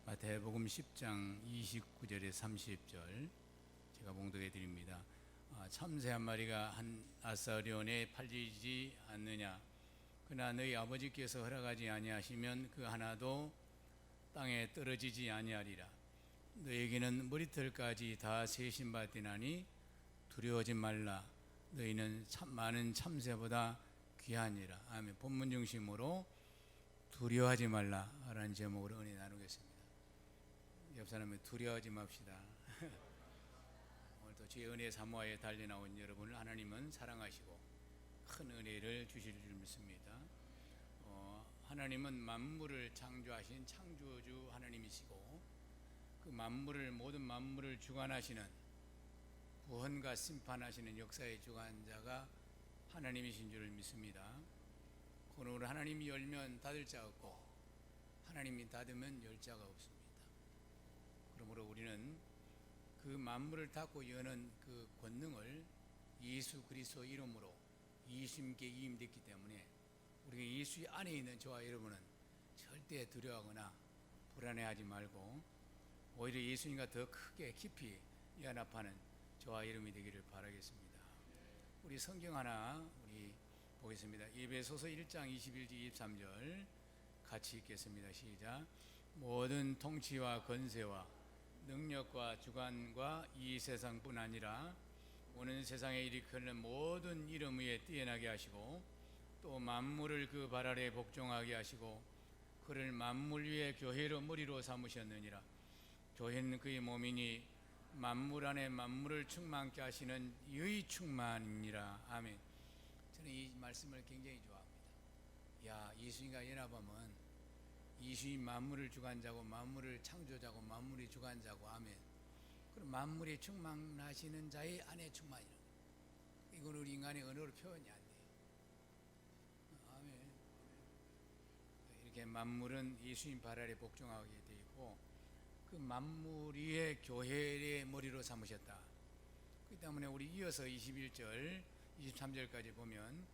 마태복음 10장 29절에 30절 제가 봉독해 드립니다. 참새 한 마리가 한 아사리온에 팔리지 않느냐. 그러나 너희 아버지께서 허락하지 아니하시면 그 하나도 땅에 떨어지지 아니하리라. 너에게는 머리털까지 다 세신 바 되나니 두려워하지 말라. 너희는 많은 참새보다 귀하니라. 아멘. 본문 중심으로 두려워하지 말라라는 제목으로 은혜 나누겠습니다. 옆 사람에 두려워하지 맙시다. 오늘도 주의 은혜 사모하에 달려 나온 여러분을 하나님은 사랑하시고 큰 은혜를 주실 줄 믿습니다. 하나님은 만물을 창조하신 창조주 하나님이시고 그 모든 만물을 주관하시는 구원과 심판하시는 역사의 주관자가 하나님이신 줄을 믿습니다. 그러므로 하나님이 열면 닫을 자 없고 하나님이 닫으면 열 자가 없습니다. 그러므로 우리는 그 만물을 닫고 여는 그 권능을 예수 그리스도 이름으로 예수님께 이임됐기 때문에 우리가 예수 안에 있는 저와 여러분은 절대 두려워하거나 불안해하지 말고 오히려 예수님과 더 크게 깊이 연합하는 저와 여러분이 되기를 바라겠습니다. 우리 성경 하나 보겠습니다. 에베소서 1장 21절 23절 같이 읽겠습니다. 시작. 모든 통치와 권세와 능력과 주관과 이 세상뿐 아니라 오는 세상에 일으키는 모든 이름 위에 뛰어나게 하시고 또 만물을 그 발 아래 복종하게 하시고 그를 만물 위에 교회로 머리로 삼으셨느니라. 교회는 그의 몸이니 만물 안에 만물을 충만케 하시는 의 충만이니라. 아멘. 저는 이 말씀을 굉장히 좋아합니다. 예수님과 연합하면 예수님 만물을 주관자고 만물을 창조자고 만물의 주관자고. 아멘. 그럼 만물이 충만하시는 자의 안에 충만이라. 이건 우리 인간의 언어로 표현이 안 돼요. 아멘. 이렇게 만물은 예수님 발 아래 복종하게 되어 있고 그 만물 위에 교회의 머리로 삼으셨다. 그렇기 때문에 우리 이어서 21절 23절까지 보면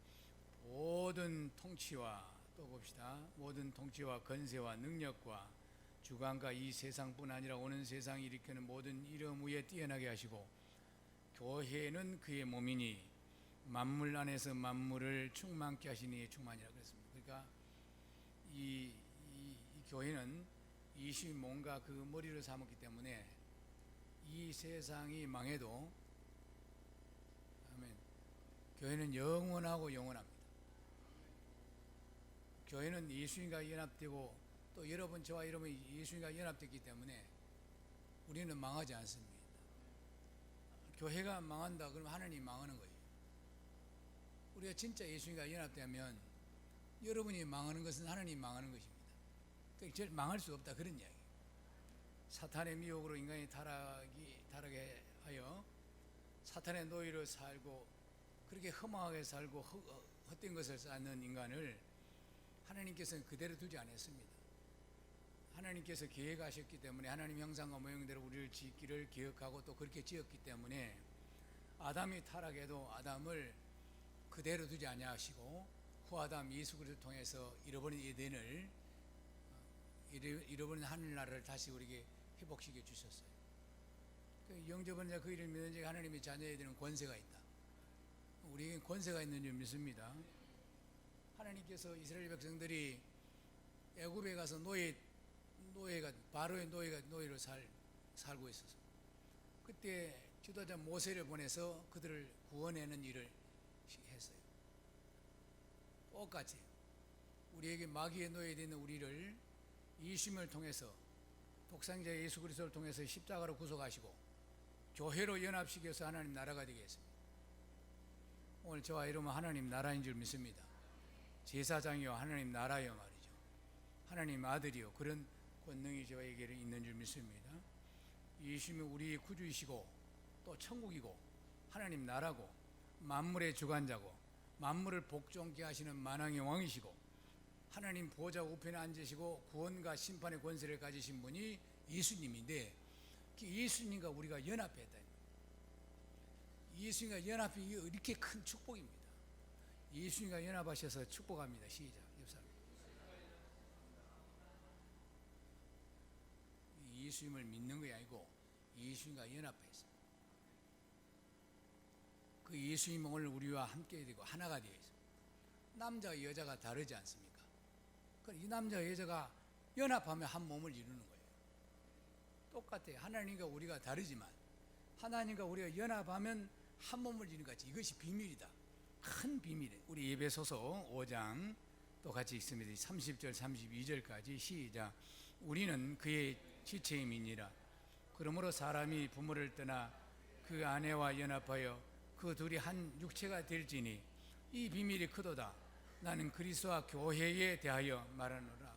모든 통치와 또 봅시다. 모든 통치와 권세와 능력과 주관과 이 세상뿐 아니라 오는 세상이 일으키는 모든 이름 위에 뛰어나게 하시고 교회는 그의 몸이니 만물 안에서 만물을 충만케 하시니 충만이라고 그랬습니다. 그러니까 이 교회는 예수님 몸과 그 머리를 삼았기 때문에 이 세상이 망해도 아멘. 교회는 영원하고 영원합니다. 교회는 예수님과 연합되고 또 여러분 저와 여러분이 예수님과 연합됐기 때문에 우리는 망하지 않습니다. 교회가 망한다 그러면 하나님이 망하는 거예요. 우리가 진짜 예수님과 연합되면 여러분이 망하는 것은 하나님이 망하는 것입니다. 그러니까 망할 수 없다 그런 이야기예요. 사탄의 미혹으로 인간이 타락에 하여 사탄의 노예로 살고 그렇게 허망하게 살고 헛된 것을 쌓는 인간을 하나님께서는 그대로 두지 않았습니다. 하나님께서 계획하셨기 때문에 하나님 형상과 모형대로 우리를 짓기를 기억하고 또 그렇게 지었기 때문에 아담이 타락해도 아담을 그대로 두지 아니하시고 후아담 예수 그리스도를 통해서 잃어버린 에덴을 잃어버린 하늘나라를 다시 우리에게 회복시켜 주셨어요. 영접한 자 그 이를 믿는 자 하나님의 자녀에 대한 권세가 있다. 우리에게 권세가 있는 줄 믿습니다. 하나님께서 이스라엘 백성들이 애굽에 가서 노예가 바로의 노예로 살고 있었어. 그때 지도자 모세를 보내서 그들을 구원하는 일을 했어요. 똑같이 우리에게 마귀의 노예되는 우리를 예수님을 통해서 독생자 예수 그리스도를 통해서 십자가로 구속하시고 교회로 연합시켜서 하나님 나라가 되게 했습니다. 오늘 저와 여러분 하나님 나라인 줄 믿습니다. 제사장이요 하나님 나라요 말이죠. 하나님 아들이요 그런 권능이 저에게 있는 줄 믿습니다. 예수님이 우리의 구주이시고 또 천국이고 하나님 나라고 만물의 주관자고 만물을 복종케 하시는 만왕의 왕이시고 하나님 보좌 우편에 앉으시고 구원과 심판의 권세를 가지신 분이 예수님인데 예수님과 우리가 연합했다. 예수님과 연합이 이렇게 큰 축복입니다. 예수님과 연합하셔서 축복합니다. 시작. 옆사람 예수님을 믿는 것이 아니고 예수님과 연합해 있습니다. 그 예수님은 오늘 우리와 함께 되고 하나가 되어 있습니다. 남자와 여자가 다르지 않습니까? 이 남자와 여자가 연합하면 한 몸을 이루는 거예요. 똑같아요. 하나님과 우리가 다르지만 하나님과 우리가 연합하면 한 몸을 이루는 것 같이 이것이 비밀이다. 큰 비밀이에요. 우리 에베소서 5장 또 같이 읽습니다. 30절 32절까지 시작. 우리는 그의 지체임이니라. 그러므로 사람이 부모를 떠나 그 아내와 연합하여 그 둘이 한 육체가 될지니 이 비밀이 크도다. 나는 그리스도와 교회에 대하여 말하노라.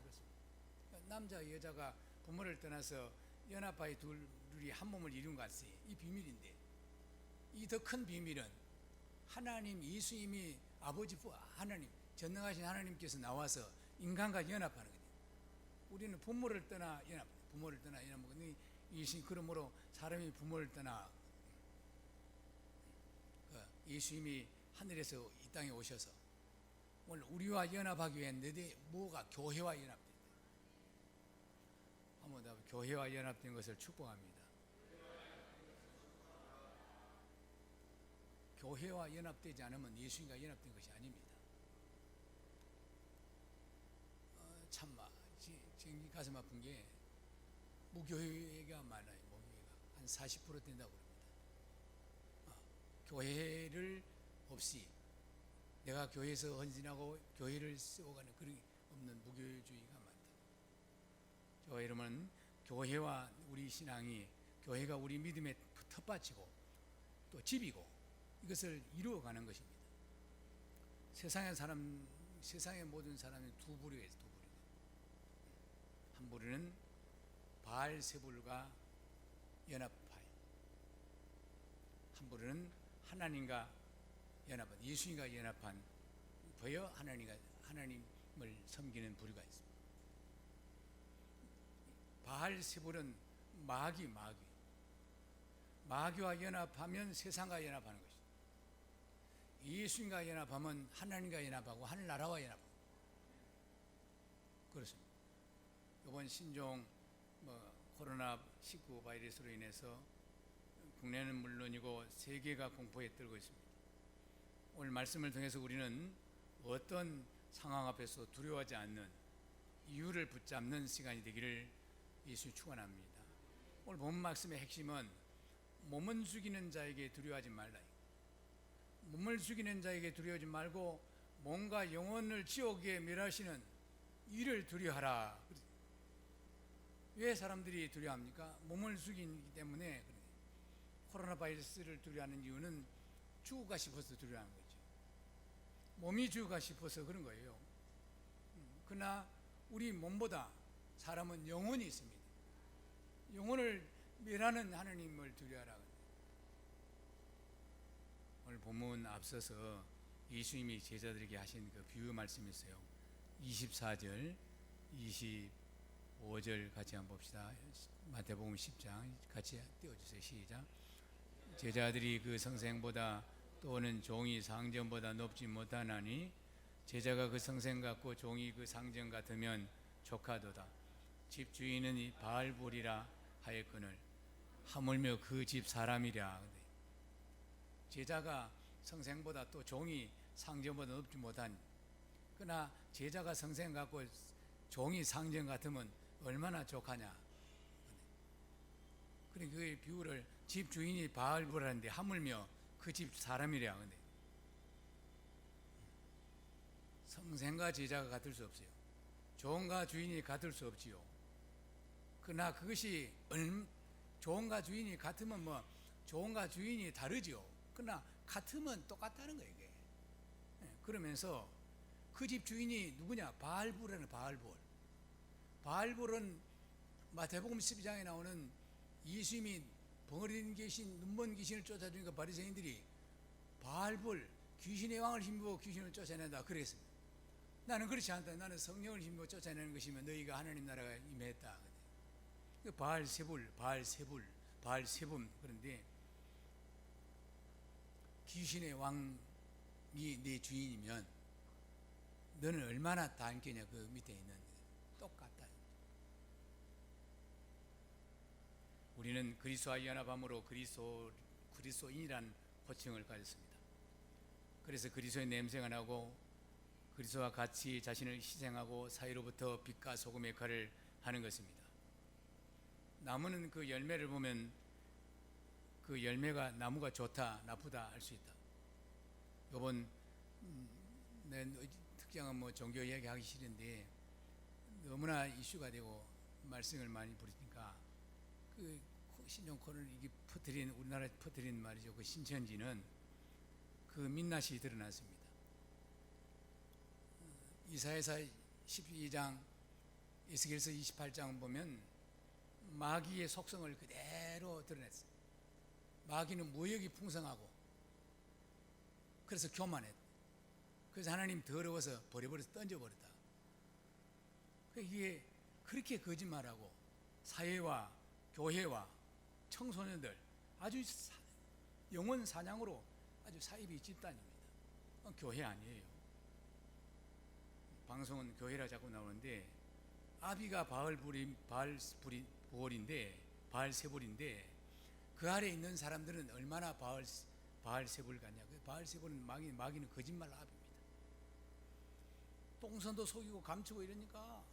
남자 여자가 부모를 떠나서 연합하여 둘이 한 몸을 이룬 것이 이 비밀인데, 이 더 큰 비밀은 하나님 예수님이 아버지 하나님 전능하신 하나님께서 나와서 인간과 연합하는 거예요. 우리는 부모를 떠나 연합하는 예수님. 그러므로 사람이 부모를 떠나 예수님이 하늘에서 이 땅에 오셔서 오늘 우리와 연합하기 위해 너희 뭐가 교회와 연합된다. 한번 교회와 연합된 것을 축복합니다. 교회와 연합되지 않으면 예수님과 연합된 것이 아닙니다. 참마 지금 가슴 아픈 게 무교회가 많아요. 무교회가 한 40% 된다고 그럽니다. 교회를 없이 내가 교회에서 헌신하고 교회를 세워가는 그런 없는 무교회주의가 많다. 저 여러분, 교회와 우리 신앙이 교회가 우리 믿음의 텃밭이고 또 집이고 이것을 이루어가는 것입니다. 세상의 모든 사람은 두 부류가 있어요. 두 부류. 한 부류는 바알세불과 연합하여, 한 부류는 하나님과 연합한, 예수님과 연합한 보여 하나님을 섬기는 부류가 있습니다. 바알세불은 마귀와 연합하면 세상과 연합하는 것입니다. 예수님과 연합하면 하나님과 연합하고 하늘나라와 연합하고 그렇습니다. 이번 신종 코로나19 바이러스로 인해서 국내는 물론이고 세계가 공포에 떨고 있습니다. 오늘 말씀을 통해서 우리는 어떤 상황 앞에서 두려워하지 않는 이유를 붙잡는 시간이 되기를 예수 축원합니다. 오늘 본 말씀의 핵심은 몸은 죽이는 자에게 두려워하지 말라. 몸을 죽이는 자에게 두려워하지 말고 몸과 영혼을 지옥에 멸하시는 이를 두려워하라. 왜 사람들이 두려워합니까? 몸을 죽이기 때문에. 코로나 바이러스를 두려워하는 이유는 죽을까 싶어서 두려워하는 거죠. 몸이 죽을까 싶어서 그런 거예요. 그러나 우리 몸보다 사람은 영혼이 있습니다. 영혼을 멸하는 하나님을 두려워하라. 오늘 본문 앞서서 예수님이 제자들에게 하신 그 비유 말씀이 있어요. 24절, 25절 같이 한번 봅시다. 마태복음 10장 같이 띄워주세요. 시작. 제자들이 그 선생보다 또는 종이 상전보다 높지 못하나니 제자가 그 선생 같고 종이 그 상전 같으면 조카도다. 집주인은 이 바알불이라 하였거늘 하물며 그 집 사람이랴. 제자가 선생보다 또 종이 상전보다 높지 못하니, 그러나 제자가 선생 같고 종이 상전 같으면 얼마나 족하냐. 그러니까 그 비유를 집 주인이 바알불하는데 하물며 그 집 사람이랴. 근데 선생과 제자가 같을 수 없어요. 종과 주인이 같을 수 없지요. 그러나 그것이 종과 주인이 같으면 종과 주인이 다르죠. 그러나 같으면 똑같다는 거예요. 이게. 그러면서 그 집 주인이 누구냐? 바알불이라는 바알불은 마태복음 12장에 나오는 예수님이 벙어리 계신 눈먼 귀신을 쫓아주니까 바리새인들이 바알불 귀신의 왕을 힘입어 귀신을 쫓아낸다 그랬습니다. 나는 그렇지 않다. 나는 성령을 힘입어 쫓아내는 것이면 너희가 하나님 나라가 임했다. 바알세불 그런데 귀신의 왕이 내 주인이면 너는 얼마나 다 안겠냐. 그 밑에 있는 똑같다. 우리는 그리스도와 연합함으로 그리스도인이란 호칭을 가졌습니다. 그래서 그리스도의 냄새가 나고 그리스도와 같이 자신을 희생하고 사이로부터 빛과 소금의 역할을 하는 것입니다. 나무는 그 열매를 보면 그 열매가 나무가 좋다 나쁘다 알 수 있다. 이번 내 특정한 종교 이야기 하기 싫은데 너무나 이슈가 되고 말썽을 많이 부리니까 그 신종 코를 이게 퍼뜨린 우리나라에 퍼뜨린 말이죠. 그 신천지는 그 민낯이 드러났습니다. 이사야서 12장 에스겔서 28장 보면 마귀의 속성을 그대로 드러냈어요. 마귀는 무역이 풍성하고 그래서 교만했다. 그래서 하나님 더러워서 버려버려서 던져버렸다. 이게 그렇게 거짓말하고 사회와 교회와 청소년들 아주 영혼 사냥으로 아주 사이비 집단입니다. 교회 아니에요. 방송은 교회라 자꾸 나오는데 아비가 바알세불인데 그 아래 있는 사람들은 얼마나 바알세불 같냐. 바알세불은 마귀는 거짓말 아비입니다. 똥손도 속이고 감추고 이러니까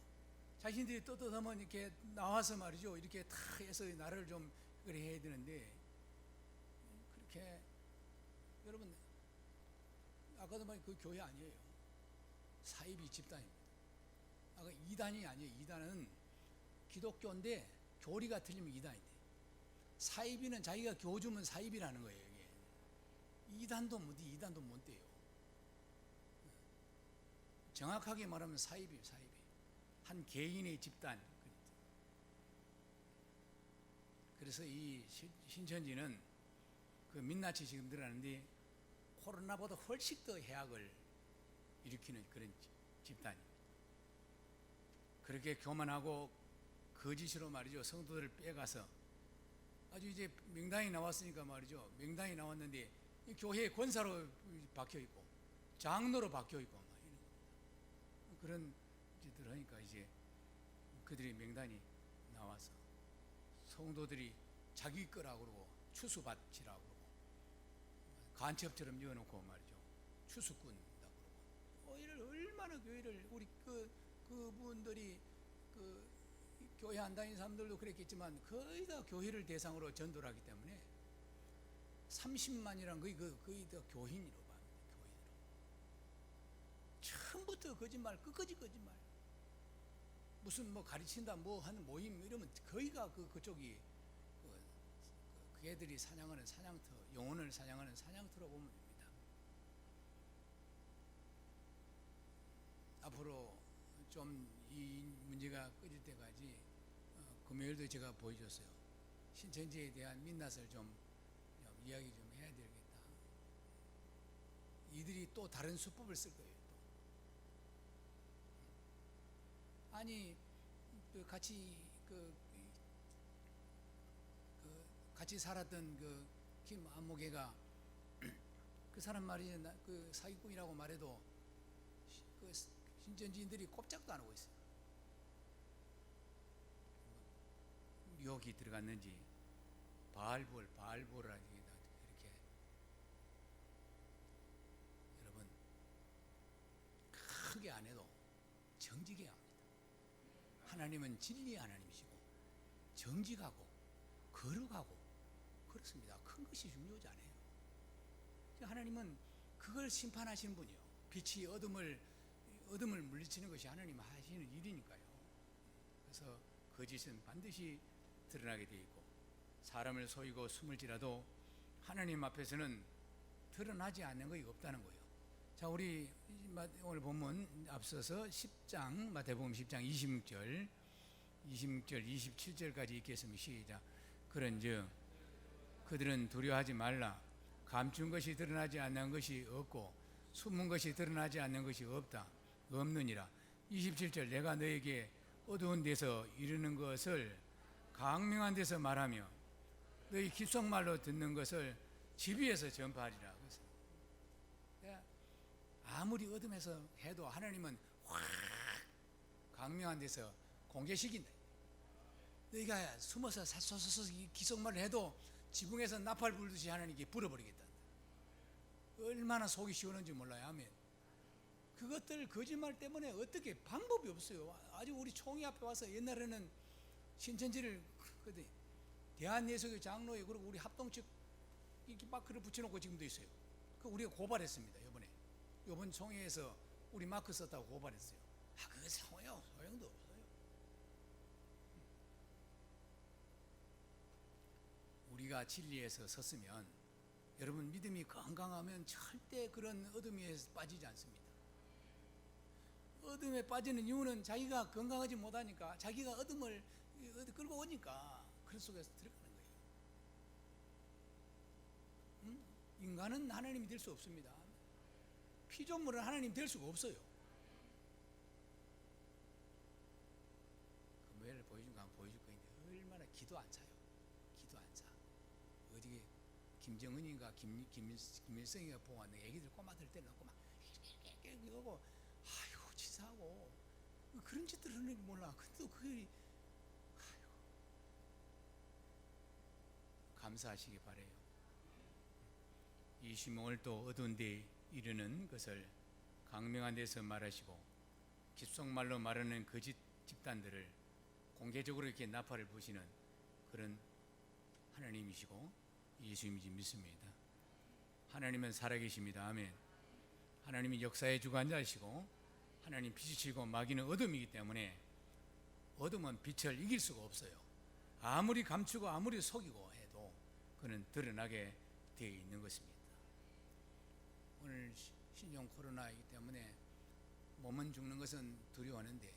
자신들이 떳떳하면 이렇게 나와서 말이죠. 이렇게 다 해서 나를 좀 그래 해야 되는데 그렇게 여러분 아까도 말한 그 교회 아니에요. 사이비 집단입니다. 아까 이단이 아니에요. 이단은 기독교인데 교리가 틀리면 이단인데 사이비는 자기가 교주면 사이비라는 거예요. 이게. 이단도 뭔데요. 정확하게 말하면 사이비. 한 개인의 집단. 그래서 이 신천지는 그 민낯이 지금 드러나는데 코로나보다 훨씬 더 해악을 일으키는 그런 집단입니다. 그렇게 교만하고 거짓으로 말이죠. 성도들을 빼가서 아주 이제 명단이 나왔으니까 말이죠. 명단이 나왔는데 교회 권사로 박혀 있고 장로로 박혀 있고 막 이런 겁니다. 그런 짓들 하니까 이제 그들의 명단이 나와서 성도들이 자기 거라고 그러고 추수받치라고 그러고 간첩처럼 이어놓고 말이죠. 추수꾼다고 그러고 이를 얼마나 교회를 우리 그분들이 그 교회 안 다니는 사람들도 그랬겠지만 거의 다 교회를 대상으로 전도를 하기 때문에 30만이란 거의 다 교인으로 봅니다. 처음부터 거짓말, 끝까지 거짓말. 무슨 가르친다, 하는 모임 이러면 거의가 그쪽이 걔들이 사냥하는 사냥터, 영혼을 사냥하는 사냥터로 보면 됩니다. 앞으로 좀 이 문제가 꺼질 때까지 금요일도 제가 보여줬어요. 신천지에 대한 민낯을 좀 이야기 좀 해야 되겠다. 이들이 또 다른 수법을 쓸 거예요. 또. 아니 같이 살았던 김안목애가 그 사람 말이지 그 사기꾼이라고 말해도 그 신천지인들이 꼼짝도 안 하고 있어요. 유혹이 들어갔는지 바알볼이라 이렇게 여러분 크게 안 해도 정직해야 합니다. 하나님은 진리의 하나님이시고 정직하고 거룩하고 그렇습니다. 큰 것이 중요하지 않아요. 하나님은 그걸 심판하시는 분이요. 빛이 어둠을 물리치는 것이 하나님 하시는 일이니까요. 그래서 거짓은 반드시 드러나게 되어 있고 사람을 속이고 숨을지라도 하나님 앞에서는 드러나지 않는 것이 없다는 거예요. 자, 우리 오늘 본문 앞서서 10장 마태복음 10장 26절 27절까지 읽겠습니다. 시작. 그런즉 그들은 두려워하지 말라. 감춘 것이 드러나지 않는 것이 없고 숨은 것이 드러나지 않는 것이 없느니라. 27절 내가 너에게 어두운 데서 이르는 것을 강명한 데서 말하며 너희 귓속말로 듣는 것을 집 위에서 전파하리라. 아무리 어둠에서 해도 하나님은 확 강명한 데서 공개시킨다. 너희가 숨어서 사소서서 기속말을 해도 지붕에서 나팔 불듯이 하나님께 불어버리겠다. 얼마나 속이 시원한지 몰라요. 아멘. 그것들 거짓말 때문에 어떻게 방법이 없어요. 아주 우리 총회 앞에 와서 옛날에는 신천지를 대한예수교 장로회 그리고 우리 합동 측 이렇게 마크를 붙여놓고 지금도 있어요. 그 우리가 고발했습니다. 이번 총회에서 우리 마크 썼다고 고발했어요. 그거 소용도 없어요. 우리가 진리에서 섰으면 여러분 믿음이 건강하면 절대 그런 어둠에 빠지지 않습니다. 어둠에 빠지는 이유는 자기가 건강하지 못하니까 자기가 어둠을 끌고 오니까 그런 속에서 들어가는 거예요. 인간은 하나님이 될 수 없습니다. 피조물은 하나님 될 수가 없어요. 그 묘를 보여준 거 한번 보여줄 건데 얼마나 기도 안 차요. 기도 안 차. 어디 김정은인가 김일성이가 보고 왔는데 애기들 꼬마들 때려놓고 막 이러고 아이고 치사하고 그런 짓들 하는 게 몰라. 근데 또 그게 감사하시기 바래요. 이 시몽을 또 어두운 데 이르는 것을 강명한 데서 말하시고 귓속말로 말하는 거짓 집단들을 공개적으로 이렇게 나팔을 부시는 그런 하나님이시고 예수님이지 믿습니다. 하나님은 살아계십니다. 아멘. 하나님이 역사의 주관자이시고 하나님 빛이시고 마귀는 어둠이기 때문에 어둠은 빛을 이길 수가 없어요. 아무리 감추고 아무리 속이고 해도 그는 드러나게 되어 있는 것입니다. 오늘 신종 코로나이기 때문에 몸은 죽는 것은 두려워하는데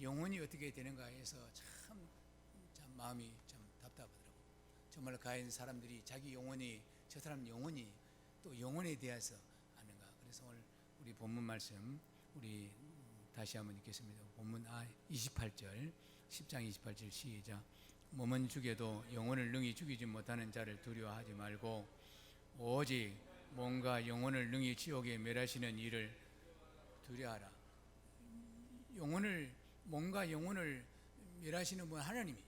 영혼이 어떻게 되는가 해서 참 마음이 참 답답하더라고요. 정말 가인 사람들이 자기 영혼이 저 사람 영혼이 또 영혼에 대해서 아는가. 그래서 오늘 우리 본문 말씀 우리 다시 한번 읽겠습니다. 본문 28절 10장 28절 시작. 몸은 죽여도 영혼을 능히 죽이지 못하는 자를 두려워하지 말고 오직 몸과 영혼을 능히 지옥에 멸하시는 이를 두려워하라. 몸과 영혼을 멸하시는 분 하나님이.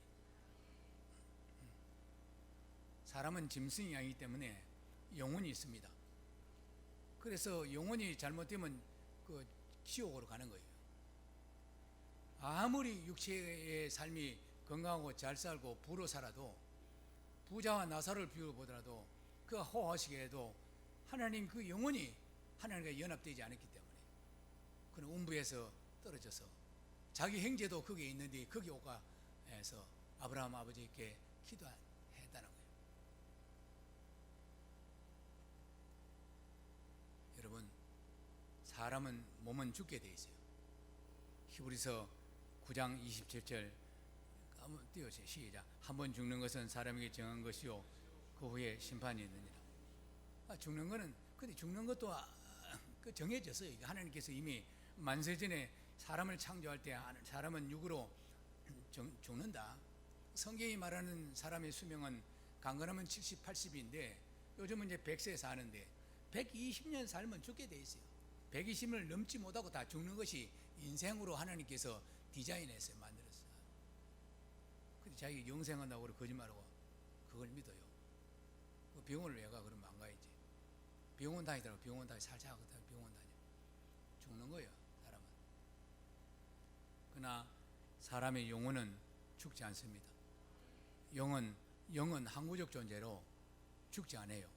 사람은 짐승이 아니기 때문에 영혼이 있습니다. 그래서 영혼이 잘못되면 그 지옥으로 가는 거예요. 아무리 육체의 삶이 건강하고 잘 살고 부로 살아도 부자와 나사로를 비워보더라도 그 호화시게 해도 하나님 그 영혼이 하나님과 연합되지 않았기 때문에 그는 음부에서 떨어져서 자기 형제도 거기에 있는데 거기 오가 해서 아브라함 아버지께 기도했다는 거예요. 여러분 사람은 몸은 죽게 돼 있어요. 히브리서 9장 27절 한번 띄워주세요. 시작. 한번 죽는 것은 사람에게 정한 것이요 그 후에 심판이 있느니라. 죽는 거는 근데 죽는 것도 그 정해졌어요. 하나님께서 이미 만세전에 사람을 창조할 때 사람은 육으로 죽는다. 성경이 말하는 사람의 수명은 강건하면 70, 80인데 요즘은 이제 100세 사는데 120년 살면 죽게 돼 있어요. 120을 넘지 못하고 다 죽는 것이 인생으로 하나님께서 디자인했어요. 만들었어요. 근데 자기가 영생한다고 그러고 거짓말하고 그걸 믿어요. 그 병원을 왜 가? 그러면 안 가야지. 병원 다니더라고. 병원 다니 살짝 병원 다녀. 죽는 거예요. 사람은. 그러나 사람의 영혼은 죽지 않습니다. 영은 항구적 존재로 죽지 않아요.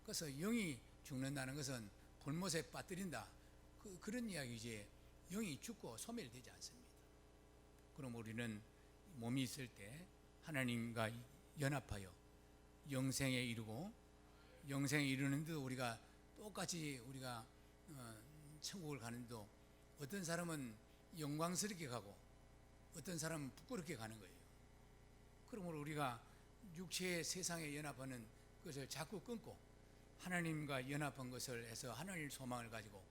그래서 영이 죽는다는 것은 불못에 빠뜨린다. 그런 이야기지. 영이 죽고 소멸되지 않습니다. 그럼 우리는 몸이 있을 때 하나님과 연합하여 영생에 이르고 영생에 이르는데도 우리가 똑같이 우리가 천국을 가는데도 어떤 사람은 영광스럽게 가고 어떤 사람은 부끄럽게 가는 거예요. 그러므로 우리가 육체의 세상에 연합하는 것을 자꾸 끊고 하나님과 연합한 것을 해서 하나님의 소망을 가지고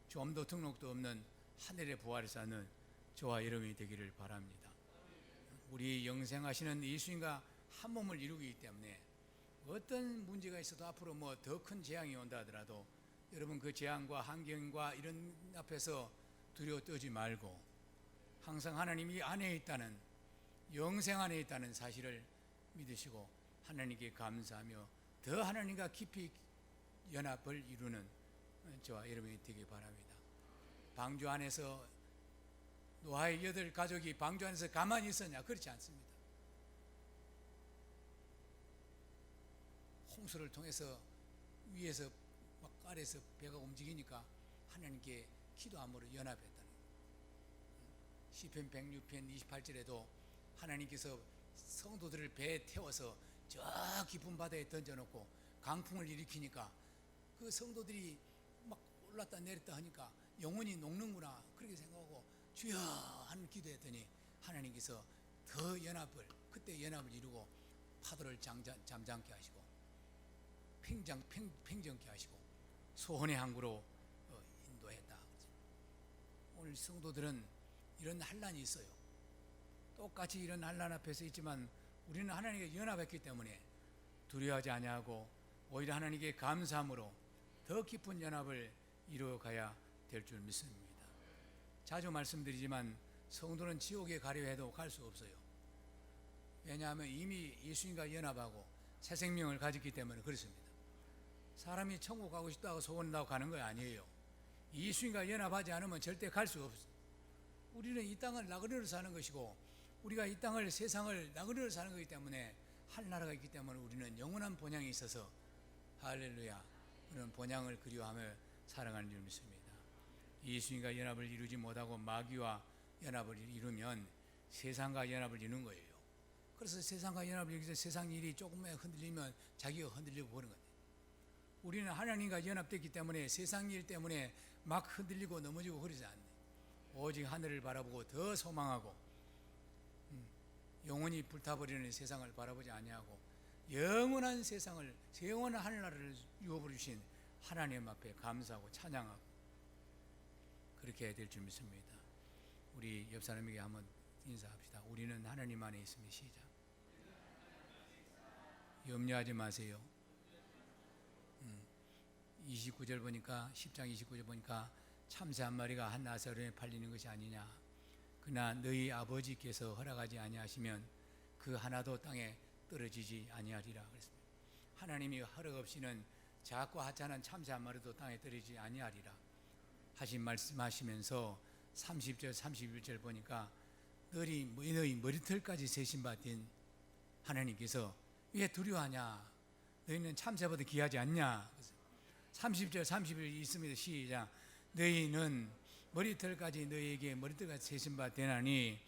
좀도 등록도 없는 하늘의 부활을 쌓는 저와 여러분이 되기를 바랍니다. 우리 영생하시는 예수님과 한 몸을 이루기 때문에 어떤 문제가 있어도 앞으로 뭐 더 큰 재앙이 온다 하더라도 여러분 그 재앙과 환경과 이런 앞에서 두려워 떨지 말고 항상 하나님이 안에 있다는 영생 안에 있다는 사실을 믿으시고 하나님께 감사하며 더 하나님과 깊이 연합을 이루는 저와 여러분이 되기 바랍니다. 방주 안에서 노아의 8가족이 방주 안에서 가만히 있었냐? 그렇지 않습니다. 홍수를 통해서 위에서 막 아래에서 배가 움직이니까 하나님께 기도함으로 연합했다는 거예요. 시편 106편 28절에도 하나님께서 성도들을 배에 태워서 저 깊은 바다에 던져놓고 강풍을 일으키니까 그 성도들이 막 올랐다 내렸다 하니까 영혼이 녹는구나 그렇게 생각하고 주여 하는 기도했더니 하나님께서 더 연합을 그때 연합을 이루고 파도를 잠잠케 하시고 팽정케 하시고 소원의 항구로 인도했다. 오늘 성도들은 이런 환난이 있어요. 똑같이 이런 환난 앞에서 있지만 우리는 하나님께 연합했기 때문에 두려워하지 아니하고 오히려 하나님께 감사함으로 더 깊은 연합을 이루어가야 될 줄 믿습니다. 자주 말씀드리지만 성도는 지옥에 가려 해도 갈 수 없어요. 왜냐하면 이미 예수님과 연합하고 새 생명을 가졌기 때문에 그렇습니다. 사람이 천국 가고 싶다고 소원한다고 가는 거 아니에요. 예수님과 연합하지 않으면 절대 갈 수 없어요. 우리는 이 땅을 나그네로 사는 것이고 우리가 이 땅을 세상을 나그네로 사는 것이기 때문에 하늘나라가 있기 때문에 우리는 영원한 본향이 있어서 할렐루야 우리는 본향을 그리워하며 살아가는 줄 믿습니다. 예수님과 연합을 이루지 못하고 마귀와 연합을 이루면 세상과 연합을 이루는 거예요. 그래서 세상과 연합을 이루기 위해서 세상 일이 조금만 흔들리면 자기가 흔들리고 보는 거예요. 우리는 하나님과 연합됐기 때문에 세상 일 때문에 막 흔들리고 넘어지고 그러지 않네. 오직 하늘을 바라보고 더 소망하고 영원히 불타버리는 세상을 바라보지 아니하고 영원한 세상을 영원한 하늘나라를 유업으로 주신 하나님 앞에 감사하고 찬양하고 그렇게 해야 될 줄 믿습니다. 우리 옆 사람에게 한번 인사합시다. 우리는 하나님 안에 있습니다. 시작. 염려하지 마세요. 29절 보니까 10장 29절 보니까 참새 한 마리가 한 나사로에 팔리는 것이 아니냐. 그러나 너희 아버지께서 허락하지 아니하시면 그 하나도 땅에 떨어지지 아니하리라 그랬습니다. 하나님이 허락 없이는 작고 하찮은 참새 한 마리도 땅에 떨어지지 아니하리라 하신 말씀하시면서 30절 31절 보니까 너희 머리털까지 세신 바 된 하나님께서 왜 두려워하냐. 너희는 참새보다 귀하지 않냐. 30절 31절 있습니다. 시작. 너희는 머리털까지 너희에게 머리털까지 세신 바 되나니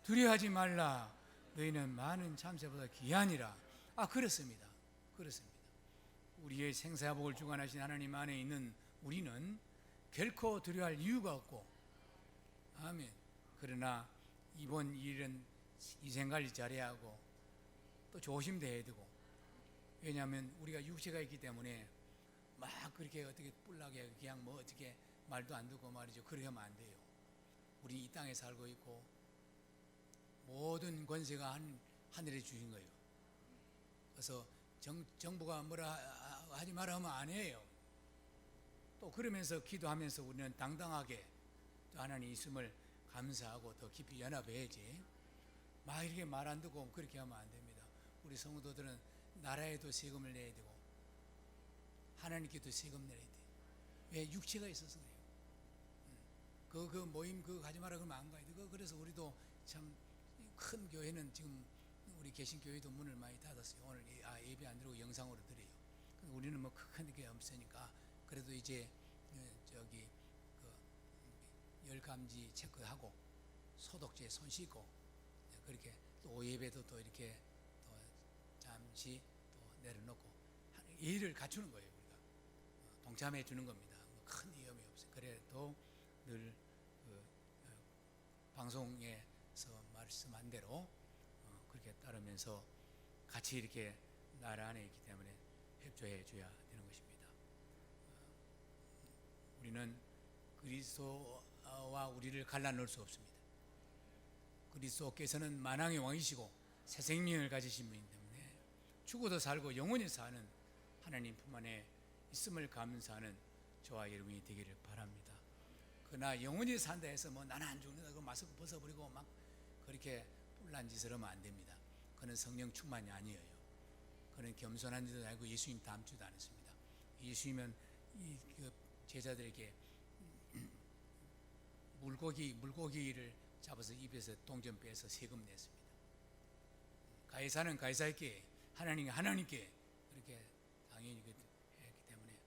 두려워하지 말라. 너희는 많은 참새보다 귀하니라. 그렇습니다. 그렇습니다. 우리의 생사복을 주관하신 하나님 안에 있는 우리는 결코 두려워할 이유가 없고 아멘. 그러나 이번 일은 위생관리 잘해야 하고 또 조심돼야 되고 왜냐하면 우리가 육체가 있기 때문에 막 그렇게 어떻게 뿔나게 그냥 뭐 어떻게 말도 안 듣고 말이죠. 그렇게 하면 안 돼요. 우리 이 땅에 살고 있고 모든 권세가 하늘에 주신 거예요. 그래서 정부가 뭐라 하지 마라 하면 안 해요. 또 그러면서 기도하면서 우리는 당당하게 또 하나님 있음을 감사하고 더 깊이 연합해야지. 막 이렇게 말 안 듣고 그렇게 하면 안 됩니다. 우리 성도들은 나라에도 세금을 내야 되고 하나님께도 세금 내야 돼. 왜? 육체가 있어서 그래요. 그 모임 그거 가지 마라 그러면 안 가야 돼. 그래서 우리도 참 큰 교회는 지금 우리 계신 교회도 문을 많이 닫았어요. 오늘 예배 안 드리고 영상으로 드려요. 우리는 뭐 큰 게 없으니까 그래도 이제 저기 열감지 체크하고 소독제 손 씻고 그렇게 또 예배도 또 이렇게 또 잠시 또 내려놓고 예의를 갖추는 거예요. 우리가 동참해 주는 겁니다. 큰 위험이 없어요. 그래도 늘 방송에서 말씀한 대로 그렇게 따르면서 같이 이렇게 나라 안에 있기 때문에 협조해 줘야 되는 것입니다. 우리는 그리스도와 우리를 갈라놓을 수 없습니다. 그리스도께서는 만왕의 왕이시고 새 생명을 가지신 분이기 때문에 죽어도 살고 영원히 사는 하나님 품 안에 있음을 감사하는 저와 여러분이 되기를 바랍니다. 그러나 영원히 산다 해서 뭐 나는 안 죽는다 그 마스크 벗어버리고 막 그렇게 뿔난 짓을 하면 안 됩니다. 그는 성령 충만이 아니에요. 그는 겸손한 줄도 알고 예수님 닮지도 않았습니다. 예수님은 그 제자들에게 물고기를 잡아서 입에서 동전 빼서 세금 냈습니다. 가이사는 가이사에게, 하나님은 하나님께, 그렇게 당연히 했기 때문에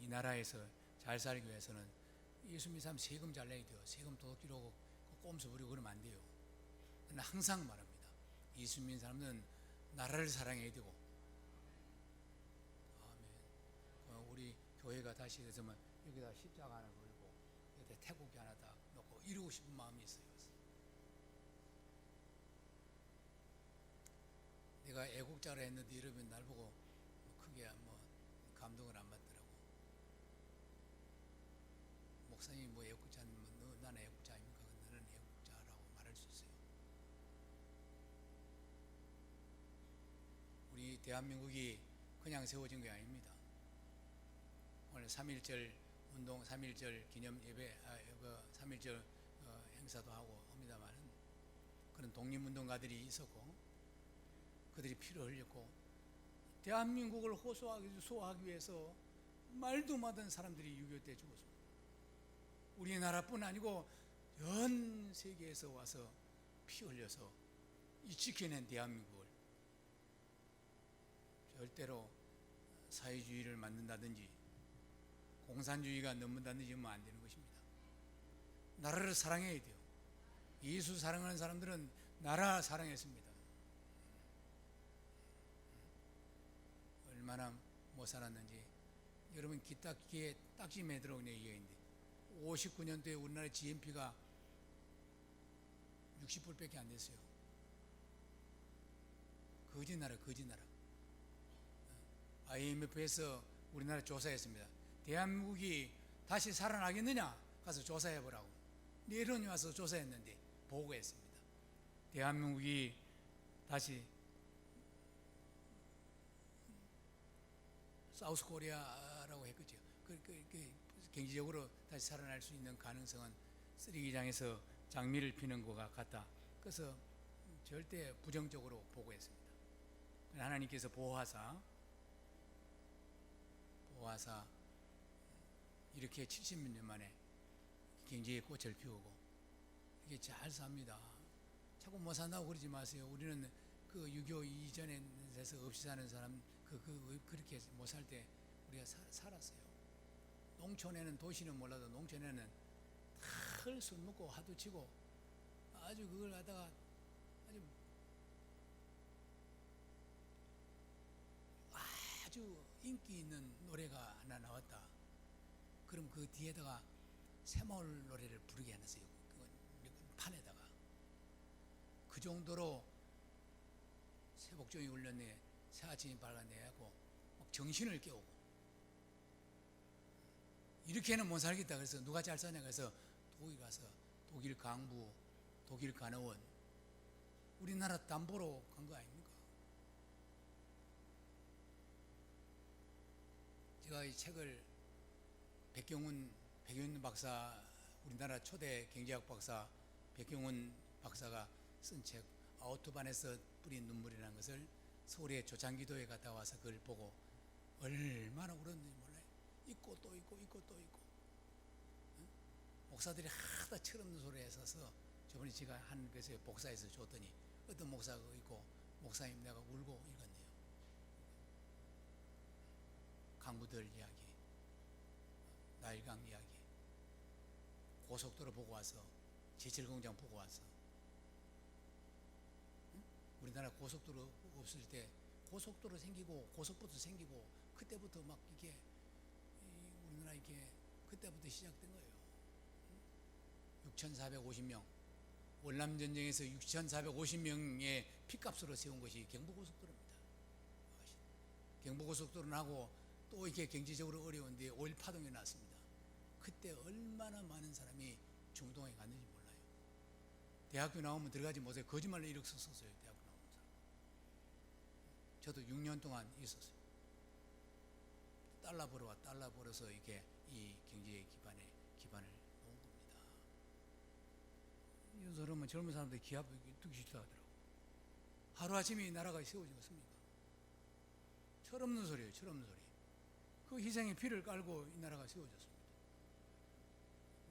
이 나라에서 잘 살기 위해서는 예수 믿는 사람 세금 잘 내야 돼요. 세금 도둑질하고 꼼수 부리고 그러면 안 돼요. 저는 항상 말합니다. 예수 믿는 사람은 나라를 사랑해야 되고, 아멘. 우리 교회가 다시 되서면 여기다 십자가 하나 걸고 여기다 태국기 하나 딱 놓고 이루고 싶은 마음이 있어요. 내가 애국자라 했는데 이러면 날 보고 크게 감동을 안 받더라고. 목사님이 애국자는 나는 애국자 아닙니까? 나는 애국자라고 말할 수 있어요. 우리 대한민국이 그냥 세워진 게 아닙니다. 오늘 3.1절 운동, 3.1절 기념 예배, 3.1절 행사도 하고 합니다만, 그런 독립운동가들이 있었고 그들이 피를 흘렸고 대한민국을 호소하기 위해서 말도 못하는 사람들이 6.25 때 죽었습니다. 우리나라뿐 아니고 전 세계에서 와서 피 흘려서 이 지켜낸 대한민국을 절대로 사회주의를 만든다든지 공산주의가 넘는다든지 하면 안 되는 것입니다. 나라를 사랑해야 돼요. 예수 사랑하는 사람들은 나라 사랑했습니다. 얼마나 못 살았는지 여러분 귀에 딱지 매들어오는 얘기인데 59년도에 우리나라 GNP가 60불밖에 안 됐어요. 거짓나라. IMF에서 우리나라 조사했습니다. 대한민국이 다시 살아나겠느냐? 가서 조사해보라고. 내런이 와서 조사했는데 보고했습니다. 대한민국이 다시 사우스 코리아라고 했겠죠. 경제적으로 다시 살아날 수 있는 가능성은 쓰레기장에서 장미를 피는 것과 같다. 그래서 절대 부정적으로 보고했습니다. 하나님께서 보호하사 이렇게 70몇 년 만에 경제의 꽃을 피우고 이게 잘 삽니다. 자꾸 못 산다고 그러지 마세요. 우리는 그 6.25 이전에서 없이 사는 사람 그렇게 못 살 때 우리가 살았어요. 농촌에는, 도시는 몰라도 농촌에는 털 술 먹고 하도 치고 아주 그걸 갖다가 아주 인기 있는 노래가 하나 나왔다. 그럼 그 뒤에다가 새마을 노래를 부르게 해놨어요. 그건 판에다가. 그 정도로 새복종이 울렸네, 새아침이 밝았네하고 정신을 깨우고 이렇게는 못 살겠다. 그래서 누가 잘 사냐? 그래서 독일 가서 독일 강부, 독일 간호원, 우리나라 담보로 간 거 아닙니까? 제가 이 책을 백경훈 박사, 우리나라 초대 경제학 박사 백경훈 박사가 쓴 책 아우토반에서 뿌린 눈물이라는 것을 서울의 조창기도에 갔다 와서 그걸 보고 얼마나 울었는지 몰라요. 있고 또 있고 응? 목사들이 하다 철없는 소리에 서서 저번에 제가 한 곳에 복사해서 줬더니 어떤 목사가 있고 목사님 내가 울고 읽었네요. 강부들 이야기, 나일강 이야기, 고속도로 보고 와서, 제철공장 보고 와서, 응? 우리나라 고속도로 없을 때 고속도로 생기고 고속버스 생기고 그때부터 막 이게 우리나라 이게 그때부터 시작된 거예요. 6,450명 월남전쟁에서 6,450명의 피값으로 세운 것이 경부고속도로입니다. 경부고속도로는 하고 또 이렇게 경제적으로 어려운데 5.1 파동이 났습니다. 그때 얼마나 많은 사람이 중동에 갔는지 몰라요. 대학교 나오면 들어가지 못해요. 거짓말로 이력서 썼어요. 대학교 나오는 사람. 저도 6년 동안 있었어요. 달러 벌어서 이렇게 이 경제의 기반을 놓은 겁니다. 요즘은 젊은 사람들 기합 듣기 싫다 하더라고. 하루아침에 이 나라가 세워진 것입니까? 철없는 소리예요, 철없는 소리. 그 희생의 피를 깔고 이 나라가 세워졌습니다.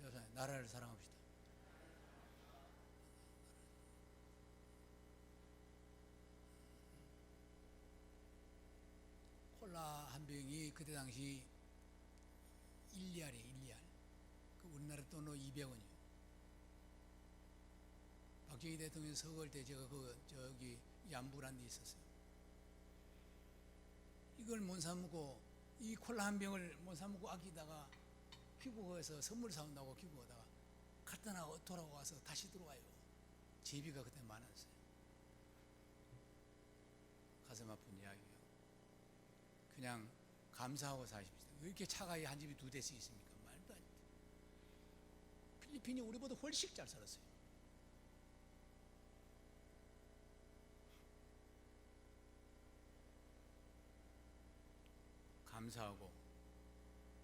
여러분, 나라를 사랑합시다. 콜라 한 병이 그때 당시 1리알이에요, 1리알. 그 우리나라 돈으로 200원이요. 박정희 대통령 서거할 때 제가 저기 얀부란 데 있었어요. 이걸 못 사먹고, 이 콜라 한 병을 못 사먹고 아끼다가 귀국해서 선물 사온다고 귀국하다가 갔다 나 돌아와서 다시 들어와요. 제비가 그때 많았어요. 가슴 아픈 이야기예요. 그냥 감사하고 사십시오. 왜 이렇게 차가 한 집이 두 대씩 있습니까? 말도 안 돼. 필리핀이 우리보다 훨씬 잘 살았어요. 감사하고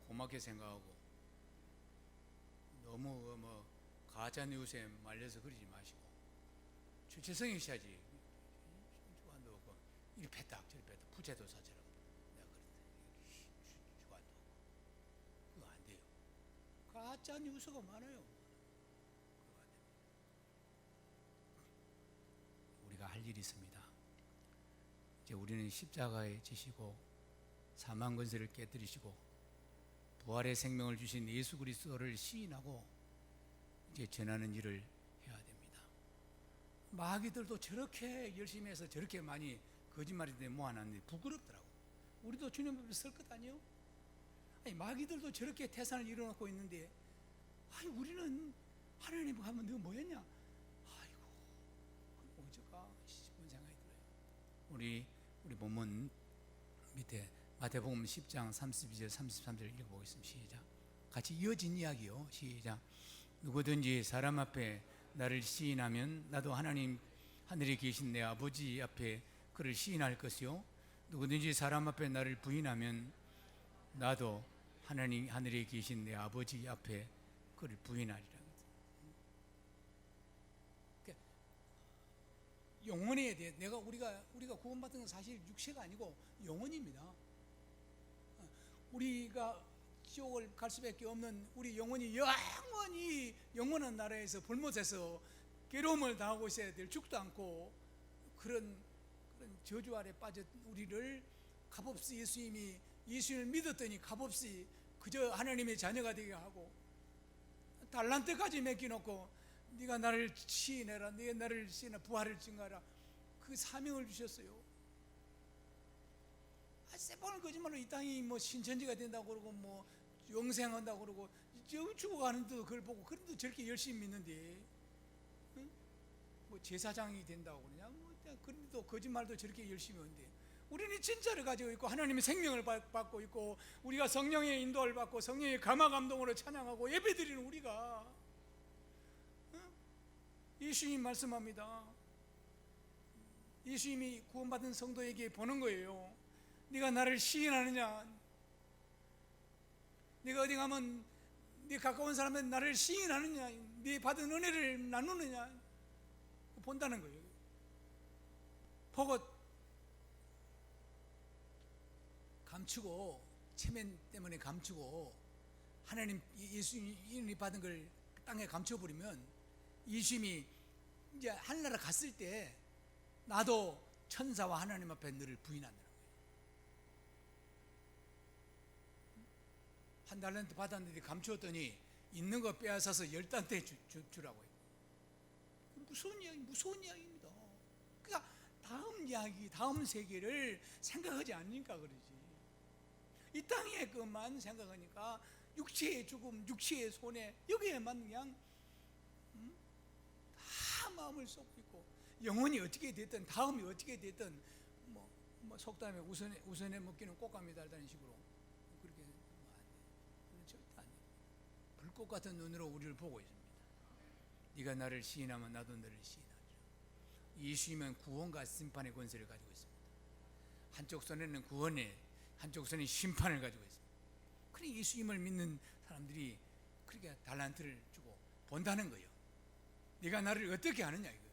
고맙게 생각하고 너무 가짜 뉴스에 말려서 그러지 마시고 주체성이 있어야지. 주관도 없고 이리 패딱 저리 패딱 부채도사처럼 내가 그랬대. 주관도 없고 그거 안 돼요. 가짜 뉴스가 많아요. 그거 안 됩니다. 우리가 할 일이 있습니다. 이제 우리는 십자가에 지시고 사망 권세를 깨뜨리시고 부활의 생명을 주신 예수 그리스도를 시인하고 이제 전하는 일을 해야 됩니다. 마귀들도 저렇게 열심히 해서 저렇게 많이 거짓말인데 모아놨는데 부끄럽더라고. 우리도 주님 앞에 설 것 아니에요? 아니, 마귀들도 저렇게 태산을 이뤄놓고 있는데 아니 우리는 하나님 하면 너 뭐였냐? 아이고 그럼 어쩌까 싶은 생각이 들어요. 우리 본문 밑에 마태복음 10장 32절 33절 읽어보겠습니다. 시작. 같이 이어진 이야기요. 시작. 누구든지 사람 앞에 나를 시인하면 나도 하나님 하늘에 계신 내 아버지 앞에 그를 시인할 것이요. 누구든지 사람 앞에 나를 부인하면 나도 하나님 하늘에 계신 내 아버지 앞에 그를 부인하리라. 그러니까 영혼에 대해 우리가 구원받은 건 사실 육체가 아니고 영혼입니다. 우리가 지옥을 갈 수밖에 없는 우리 영혼이 영원히 영원한 나라에서 불못해서 괴로움을 당하고 있어야 될, 죽도 않고 그런 저주 아래 빠진 우리를 값없이 예수님을 믿었더니 값없이 그저 하나님의 자녀가 되게 하고 달란트까지 맡겨놓고 네가 나를 시인해라, 네가 나를 시인해 부활을 증가하라, 그 사명을 주셨어요. 새빨간 거짓말로 이 땅이 신천지가 된다고 그러고 영생한다고 그러고 죽어가는데도 그걸 보고 그런데 저렇게 열심히 믿는데 응? 제사장이 된다고 그러냐? 그런데도 거짓말도 저렇게 열심히 하는데 우리는 진짜를 가지고 있고 하나님의 생명을 받고 있고 우리가 성령의 인도를 받고 성령의 감화 감동으로 찬양하고 예배드리는 우리가 응? 예수님 말씀합니다. 예수님이 구원받은 성도에게 보는 거예요. 네가 나를 시인하느냐? 네가 어디 가면 네 가까운 사람은 나를 시인하느냐? 네 받은 은혜를 나누느냐? 본다는 거예요. 보고 감추고 체면 때문에 감추고 하나님 예수님이 받은 걸 땅에 감춰버리면 예수님이 이제 하늘나라 갔을 때 나도 천사와 하나님 앞에 너를 부인한다. 한 달란트 받았는데 감추었더니 있는 거 빼앗아서 10달란트 주라고 해요. 무서운 이야기입니다. 그러니까 다음 이야기, 다음 세계를 생각하지 않으니까 그러지. 이 땅의 것만 생각하니까 육체의 죽음, 육체의 손해 여기에만 그냥 다 마음을 쏟고 있고 영혼이 어떻게 됐든 다음이 어떻게 됐든 속담에 우선에 먹기는 꽃감이 달다는 식으로 그렇게 절대 아니에요. 불꽃 같은 눈으로 우리를 보고 있습니다. 네가 나를 시인하면 나도 너를 시인하리라. 예수님은 구원과 심판의 권세를 가지고 있습니다. 한쪽 손에는 구원에, 한쪽 손에 심판을 가지고 있습니다. 그래 예수님을 믿는 사람들이 그렇게 달란트를 주고 본다는 거예요. 네가 나를 어떻게 하느냐 이거.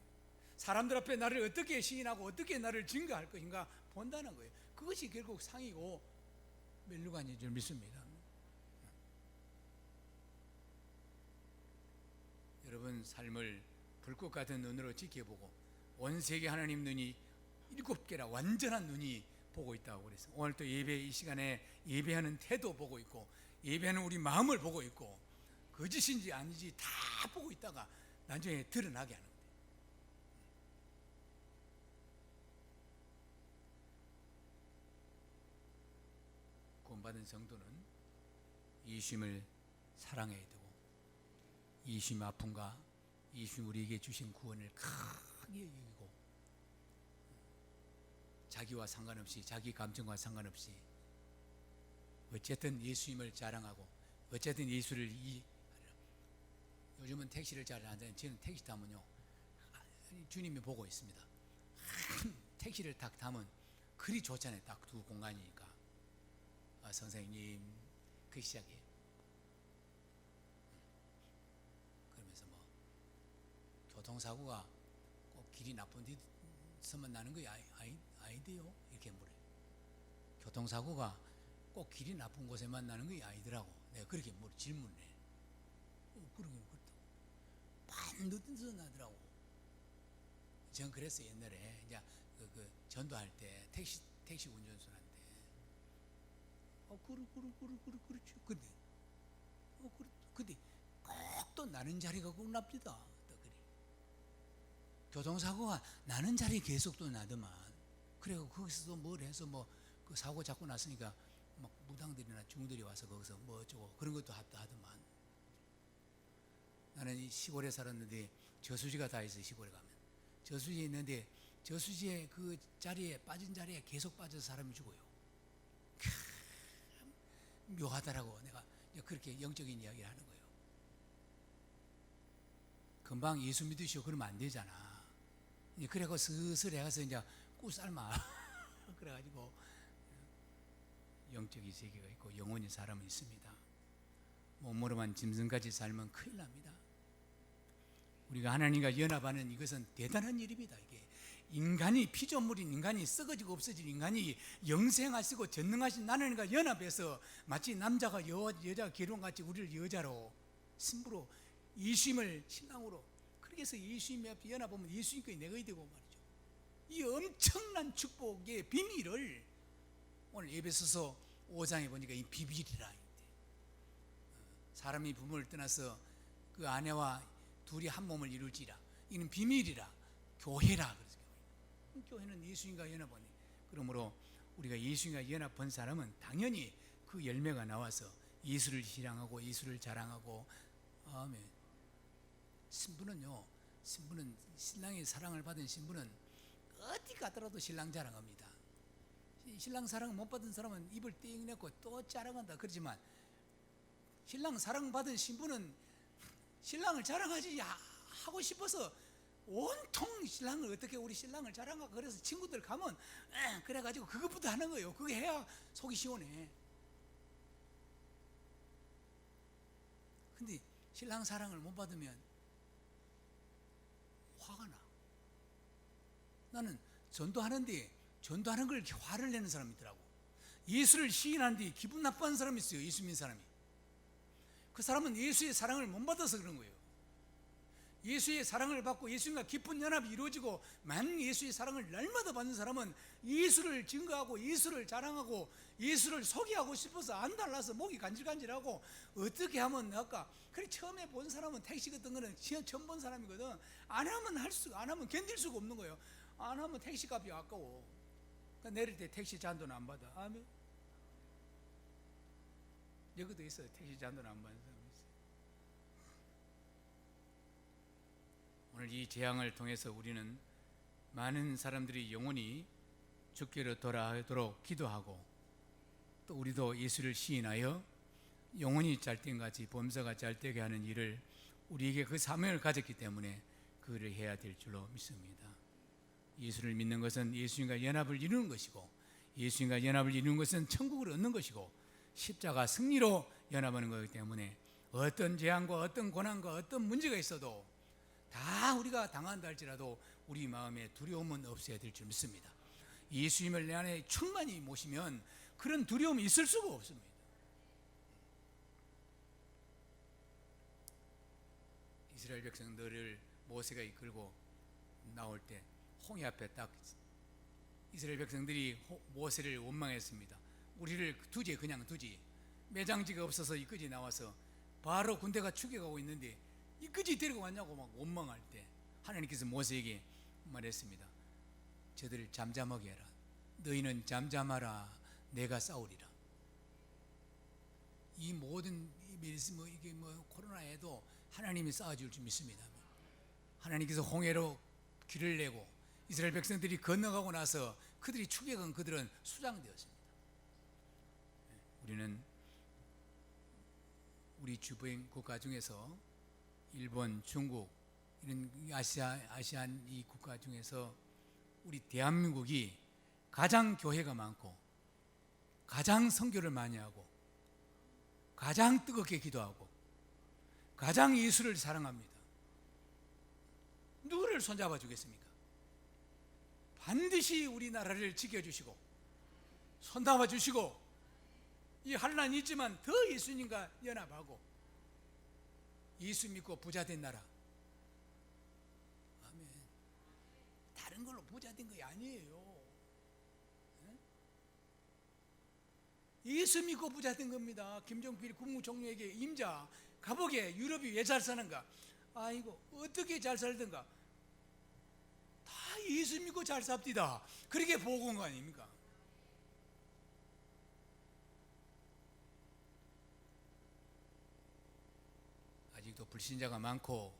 사람들 앞에 나를 어떻게 시인하고 어떻게 나를 증거할 것인가 본다는 거예요. 그것이 결국 상이고 멸류관인 줄 믿습니다. 여러분 삶을 불꽃 같은 눈으로 지켜보고 온 세계 하나님 눈이 7개라 완전한 눈이 보고 있다고 그랬어요. 오늘 또 예배 이 시간에 예배하는 태도 보고 있고 예배하는 우리 마음을 보고 있고 거짓인지 아닌지 다 보고 있다가 나중에 드러나게 하는 거예요. 구원받은 성도는 예수님을 사랑해야 되고 예수님 아픔과 예수님 우리에게 주신 구원을 크게 여기고 자기와 상관없이 자기 감정과 상관없이 어쨌든 예수님을 자랑하고 어쨌든 예수를 요즘은 택시를 잘 안 타요. 저는 택시 타면요 주님이 보고 있습니다. 택시를 딱 타면 그리 좋잖아요. 딱 두 공간이니까. 선생님 그 시작이에요. 그러면서 뭐 교통사고가 꼭 길이 나쁜 데서만 나는 거야 아니대요 이렇게 물어요. 교통사고가 꼭 길이 나쁜 곳에만 나는 거 아니더라고. 내가 그렇게 질문해. 그러긴 그렇다고. 반드시 나더라고. 전 그랬어요 옛날에 이제 그 전도할 때 택시 운전수한테. 그렇죠. 근데 꼭 또 나는 자리가 꼭 납니다. 또 그래. 교통사고가 나는 자리 계속 또 나더만. 그래고 거기서도 뭘 해서 뭐 그 사고 잡고 났으니까 막 무당들이나 중들이 와서 거기서 뭐 어쩌고 그런 것도 하더만. 나는 이 시골에 살았는데 저수지가 다 있어요. 시골에 가면 저수지에 있는데 저수지에 그 자리에 빠진 자리에 계속 빠져서 사람이 죽어요. 묘하다라고 내가 그렇게 영적인 이야기를 하는 거예요. 금방 예수 믿으시오 그러면 안 되잖아. 그래고 슬슬 해가서 이제 꿀삶아 그래가지고 영적인 세계가 있고 영혼의 사람은 있습니다. 몸으로만 짐승같이 살면 큰일 납니다. 우리가 하나님과 연합하는 이것은 대단한 일입니다. 이게 인간이 피조물인 인간이 썩어지고 없어진 인간이 영생하시고 전능하신 하나님과 연합해서 마치 남자가 여자가 결혼같이 우리를 여자로 신부로 예수님을 신랑으로 그렇게 해서 예수님 앞에 연합하면 예수님께 내가 되고 말이죠. 이 엄청난 축복의 비밀을 오늘 에베소서 5장에 보니까 이 비밀이라. 사람이 부모를 떠나서 그 아내와 둘이 한 몸을 이룰지라. 이는 비밀이라. 교회라. 교회는 예수님과 연합하니. 그러므로 우리가 예수님과 연합한 사람은 당연히 그 열매가 나와서 예수를 희랑하고 예수를 자랑하고. 아멘. 신부는 신랑의 사랑을 받은 신부는 어디 가더라도 신랑 자랑합니다. 신랑 사랑 못 받은 사람은 입을 띵 내고 또 자랑한다 그러지만 신랑 사랑받은 신부는 신랑을 자랑하지 하고 싶어서 온통 신랑을 어떻게 우리 신랑을 자랑하고 그래서 친구들 가면 그래가지고 그것부터 하는 거예요. 그게 해야 속이 시원해. 근데 신랑 사랑을 못 받으면 화가 나. 나는 전도하는데 전도하는 걸 화를 내는 사람이 있더라고. 예수를 시인하는데 기분 나빠하는 사람이 있어요. 예수 믿는 사람이. 그 사람은 예수의 사랑을 못 받아서 그런 거예요. 예수의 사랑을 받고 예수님과 깊은 연합이 이루어지고 만약 예수의 사랑을 날마다 받는 사람은 예수를 증거하고 예수를 자랑하고 예수를 소개하고 싶어서 안 달라서 목이 간질간질하고 어떻게 하면 아까 그래 처음에 본 사람은 택시 같은 거는 처음 본 사람이거든. 안 하면 견딜 수가 없는 거예요. 안 하면 택시 값이 아까워. 그러니까 내릴 때 택시 잔도는 안 받아. 아멘. 여기도 있어요. 택시 잔도는 안 받는 사람이 있어요. 오늘 이 재앙을 통해서 우리는 많은 사람들이 영원히 주께로 돌아오도록 기도하고 또 우리도 예수를 시인하여 영원히 잘된같이 범사가 잘되게 하는 일을 우리에게 그 사명을 가졌기 때문에 그를 해야 될 줄로 믿습니다. 예수를 믿는 것은 예수님과 연합을 이루는 것이고 예수님과 연합을 이루는 것은 천국을 얻는 것이고 십자가 승리로 연합하는 것이기 때문에 어떤 재앙과 어떤 고난과 어떤 문제가 있어도 다 우리가 당한다 할지라도 우리 마음에 두려움은 없어야 될 줄 믿습니다. 예수님을 내 안에 충만히 모시면 그런 두려움이 있을 수가 없습니다. 이스라엘 백성들을 모세가 이끌고 나올 때 홍해 앞에 딱 이스라엘 백성들이 모세를 원망했습니다. 우리를 두지, 그냥 두지. 매장지가 없어서 이끄지 나와서 바로 군대가 추격하고 있는데 이끄지 데리고 왔냐고 막 원망할 때 하나님께서 모세에게 말했습니다. 저들을 잠잠하게 해라. 너희는 잠잠하라. 내가 싸우리라. 이 모든 이게 코로나에도 하나님이 싸워줄 줄 믿습니다. 하나님께서 홍해로 길을 내고 이스라엘 백성들이 건너가고 나서 그들이 추격한 그들은 수장되었습니다. 우리는 우리 주변 국가 중에서 일본, 중국 이런 아시안 이 국가 중에서 우리 대한민국이 가장 교회가 많고 가장 선교를 많이 하고 가장 뜨겁게 기도하고 가장 예수를 사랑합니다. 누구를 손잡아 주겠습니까? 반드시 우리나라를 지켜주시고 손잡아 주시고 이 환난이 있지만 더 예수님과 연합하고 예수 믿고 부자 된 나라. 아멘. 다른 걸로 부자 된 거 아니에요. 예수 믿고 부자 된 겁니다. 김종필 국무총리에게 임자 가보게 유럽이 왜 잘 사는가? 아이고 어떻게 잘 살던가? 다 예수 믿고 잘 삽디다. 그렇게 보고 온 거 아닙니까? 아직도 불신자가 많고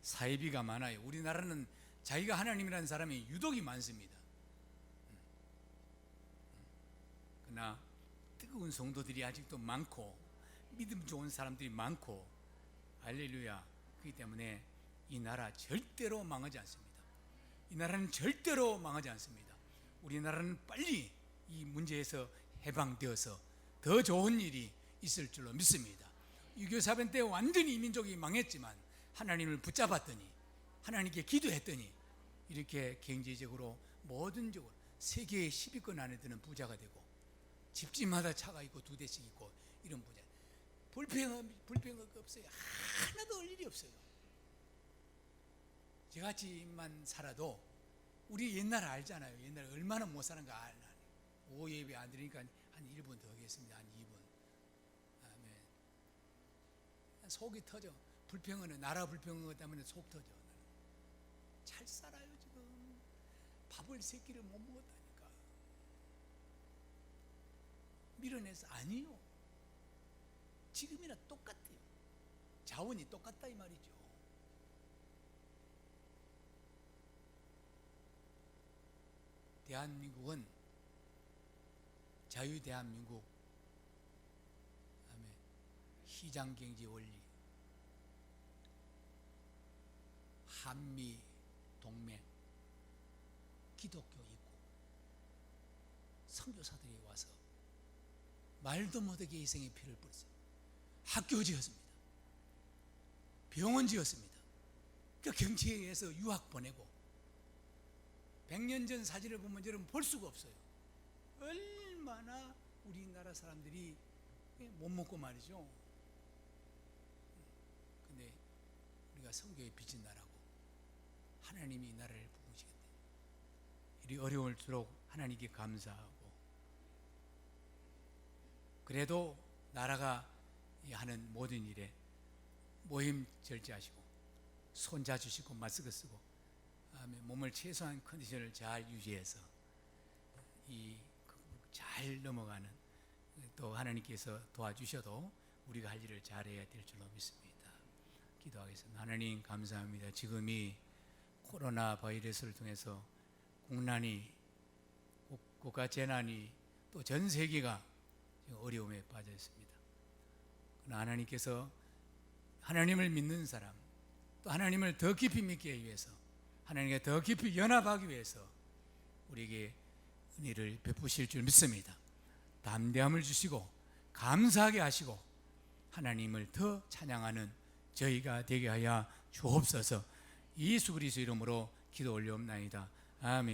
사이비가 많아요. 우리나라는 자기가 하나님이라는 사람이 유독이 많습니다. 그러나 뜨거운 성도들이 아직도 많고 믿음 좋은 사람들이 많고 할렐루야. 그렇기 때문에 이 나라 절대로 망하지 않습니다. 이 나라는 절대로 망하지 않습니다. 우리나라는 빨리 이 문제에서 해방되어서 더 좋은 일이 있을 줄로 믿습니다. 6.25 사변 때 완전히 이 민족이 망했지만 하나님을 붙잡았더니 하나님께 기도했더니 이렇게 경제적으로 모든적으로 세계의 10위권 안에 드는 부자가 되고 집집마다 차가 있고 2대씩 있고 이런 부자. 불평이 없어요. 하나도 할 일이 없어요. 저같이만 살아도 우리 옛날 알잖아요. 옛날에 얼마나 못 사는가 알아요. 오후 예배 안 드리니까 한 1분 더 하겠습니다. 한 2분. 아멘. 속이 터져. 불평은 나라 불평한 때문에 속 터져. 잘 살아요 지금. 밥을 3끼를 못 먹었다니까. 밀어내서 아니요. 지금이나 똑같아요. 자원이 똑같다 이 말이죠. 대한민국은 자유대한민국, 시장경제 원리, 한미 동맹, 기독교 있고 선교사들이 와서 말도 못하게 희생의 피를 뿌렸어요. 학교 지었습니다. 병원 지었습니다. 그 경치에 의해서 유학 보내고 100년 전 사진을 보면 여러분 볼 수가 없어요. 얼마나 우리나라 사람들이 못 먹고 말이죠. 근데 우리가 성교에 빚진 나라고 하나님이 이 나라를 부으시겠대. 이리 어려울수록 하나님께 감사하고 그래도 나라가 하는 모든 일에 모임 절제하시고 손 잡주시고 마스크 쓰고 몸을 최소한 컨디션을 잘 유지해서 잘 넘어가는 또 하나님께서 도와주셔도 우리가 할 일을 잘해야 될 줄로 믿습니다. 기도하겠습니다. 하나님 감사합니다. 지금이 코로나 바이러스를 통해서 국난이 국가 재난이 또 전 세계가 어려움에 빠져 있습니다. 그러나 하나님께서 하나님을 믿는 사람 또 하나님을 더 깊이 믿기 위해서 하나님과 더 깊이 연합하기 위해서 우리에게 은혜를 베푸실 줄 믿습니다. 담대함을 주시고 감사하게 하시고 하나님을 더 찬양하는 저희가 되게 하여 주옵소서. 예수 그리스도 이름으로 기도 올려옵나이다. 아멘.